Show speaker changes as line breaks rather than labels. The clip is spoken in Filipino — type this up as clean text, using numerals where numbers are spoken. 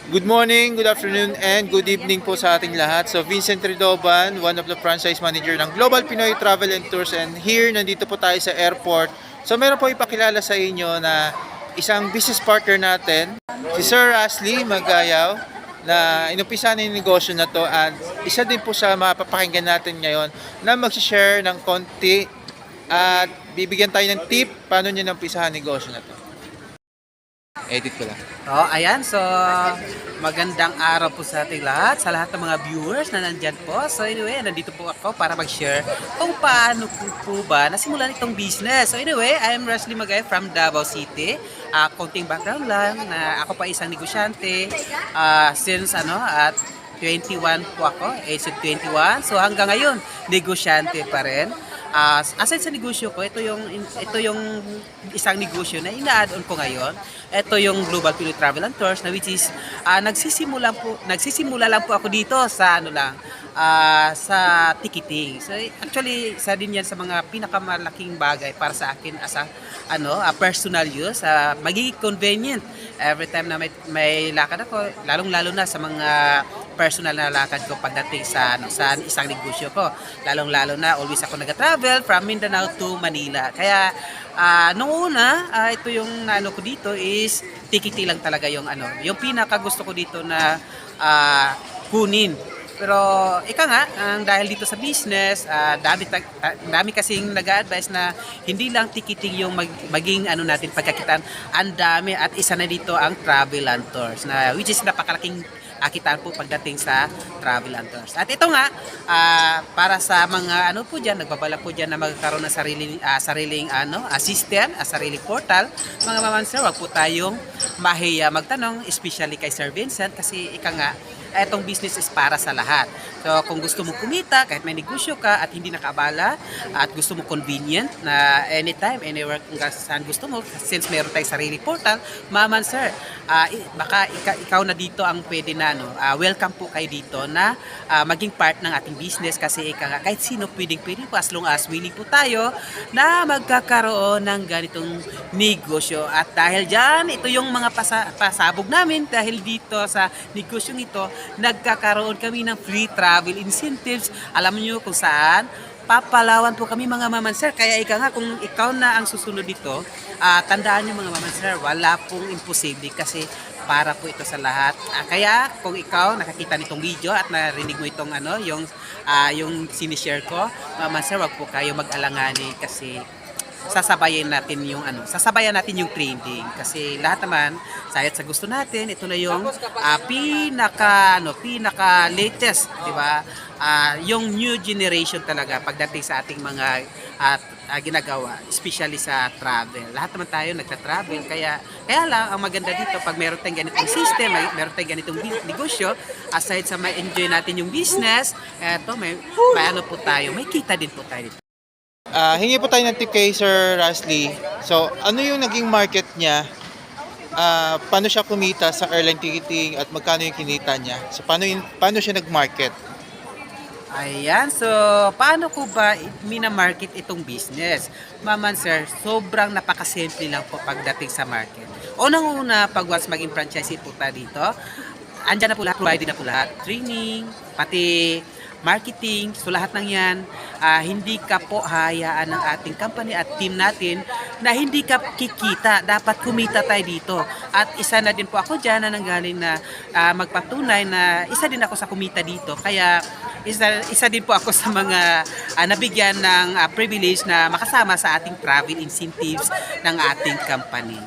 Good morning, good afternoon, and good evening po sa ating lahat. So, Vincent Ridoban, one of the franchise manager ng Global Pinoy Travel and Tours, and here, nandito po tayo sa airport. So, meron po ipakilala sa inyo na isang business partner natin, si Sir Ashley Magayaw, na inumpisa na yung negosyo na to, at isa din po sa mapapakinggan natin ngayon na mag-share ng konti at bibigyan tayo ng tip paano niya nampisahan negosyo na to. Edit ko lang.
Ayan. So, magandang araw po sa ating lahat, sa lahat ng mga viewers na nandyan po. So, anyway, nandito po ako para mag-share kung paano po ba nasimulan itong business. So, anyway, I am Ashley Magay from Davao City. Konting background lang na ako pa isang negosyante since at 21 po ako, age of 21. So, hanggang ngayon, negosyante pa rin. Aside sa negosyo ko, ito yung isang negosyo na ina-add-on ko ngayon. Ito yung Global Pinoy Travel and Tours, na which is nagsisimula lang po ako dito sa sa ticketing. So actually, isa din yan sa mga pinakamalaking bagay para sa akin as a personal use. Magiging convenient every time na may lakad ako, lalong-lalo na sa mga personal na lakad ko pagdating sa isang negosyo ko. Lalong-lalo na always ako nag-travel from Mindanao to Manila. Kaya nung una, ito yung ko dito is ticketing lang talaga yung pinaka gusto ko dito na kunin. Pero dahil dito sa business, dami kasing nag-a-advise na hindi lang ticketing yung maging natin pagkakitaan. Ang dami, at isa na dito ang travel and tours, na which is napakalaking kitaan po pagdating sa travel and tours. At ito para sa mga po dyan, nagbabala po dyan na magkaroon ng sariling system, sariling portal, mga mamanser, wag po tayong mahiya magtanong, especially kay Sir Vincent, kasi etong business is para sa lahat. So kung gusto mo kumita, kahit may negosyo ka at hindi nakaabala, at gusto mo convenient na anytime, anywhere, kung saan gusto mo, since meron tayong sarili portal, maman sir, baka ikaw na dito ang pwede na welcome po kayo dito na maging part ng ating business, kasi kahit sino pwedeng po, as long as willing po tayo na magkakaroon ng ganitong negosyo. At dahil dyan, ito yung mga pasabog namin, dahil dito sa negosyong ito, nagkakaroon kami ng free travel incentives. Alam niyo kung saan? Papalawan po kami, mga mamanser. Kaya kung ikaw na ang susunod dito, tandaan niyo, mga mamanser, wala pong imposible, kasi para po ito sa lahat. Kaya kung ikaw nakakita nitong video at narinig mo itong yung sinishare ko, mamanser, wag po kayo mag-alangani, kasi sasabayan natin yung trending, kasi lahat naman sa gusto natin. Ito na yung pinaka latest, di ba? Yung new generation talaga pagdating sa ating mga ginagawa, especially sa travel. Lahat naman tayo nagta-travel, kaya lang ang maganda dito, pag meron tayong ganitong system, meron tayong ganitong negosyo, aside sa may enjoy natin yung business, may po tayo, may kita din po tayo dito.
Hingi po tayo ng tip kay Sir Ashley. So, ano yung naging market niya? Paano siya kumita sa airline ticketing at magkano yung kinita niya? So, paano siya nag-market?
Ayan, so paano ko ba mina-market itong business? Maman sir, sobrang napakasimple lang po pagdating sa market. Unang-una, pag once maging franchisee po tayo dito, andyan na po lahat, provided na po lahat. Training, pati marketing, so lahat ng yan, hindi ka po hayaan ng ating company at team natin na hindi ka kikita. Dapat kumita tayo dito. At isa na din po ako dyan na nanggaling na magpatunay na isa din ako sa kumita dito. Kaya isa din po ako sa mga nabigyan ng privilege na makasama sa ating travel incentives ng ating company.